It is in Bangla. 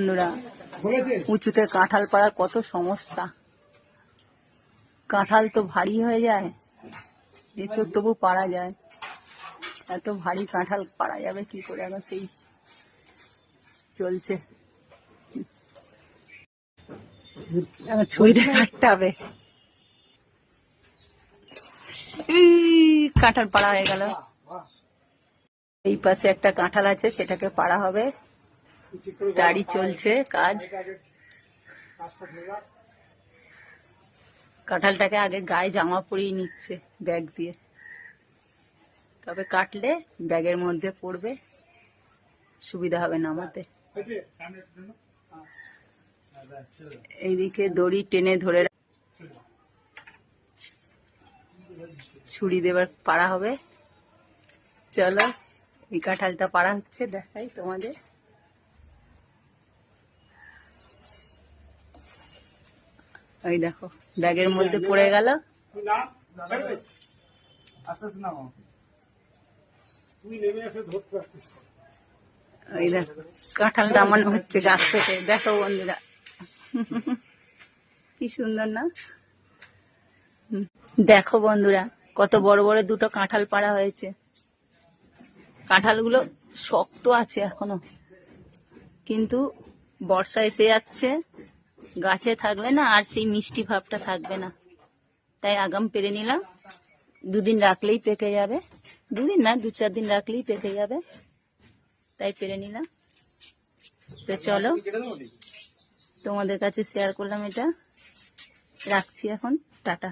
বন্ধুরা, উঁচুতে কাঁঠাল পাড়ার কত সমস্যা। কাঁঠাল তো ভারী হয়ে যায়, এঁচোড় তবু পাড়া যায়, এত ভারী কাঁঠাল পাড়া যাবে কি করে? এখন সেই চলছে, এখন ছুরিতে কাটতে হবে। কাঁঠাল পাড়া হয়ে গেল। এই পাশে একটা কাঁঠাল আছে, সেটাকে পাড়া হবে, তারই চলছে কাজ। কাঁঠালটাকে আগে গায়ে জামা পরিয়ে নিচ্ছে ব্যাগ দিয়ে, তবে কাটলে ব্যাগের মধ্যে পড়বে, সুবিধা হবে নামাতে। এইদিকে দড়ি টেনে ধরে ছুরি দেবার পাড়া হবে। চলো, এই কাঁঠালটা পাড়া হচ্ছে, দেখাই তোমাদের। ওই দেখো, ব্যাগের মধ্যে পড়ে গেল। ওই দেখো, কাঁঠাল নামানো হচ্ছে গাছ থেকে। দেখো বন্ধুরা, কি সুন্দর না? দেখো বন্ধুরা, কত বড় বড় দুটো কাঁঠাল পাড়া হয়েছে। কাঁঠালগুলো শক্ত আছে এখনো, কিন্তু বর্ষা এসে যাচ্ছে, গাছে থাকলে না আর সেই মিষ্টি ভাবটা থাকবে না, তাই আগাম পেরে নিলাম। দুদিন রাখলেই পেকে যাবে, দুদিন না 2-4 দিন রাখলেই পেকে যাবে, তাই পেরে নিলাম। তো চলো, তোমাদের কাছে শেয়ার করলাম এটা, রাখছি এখন, টাটা।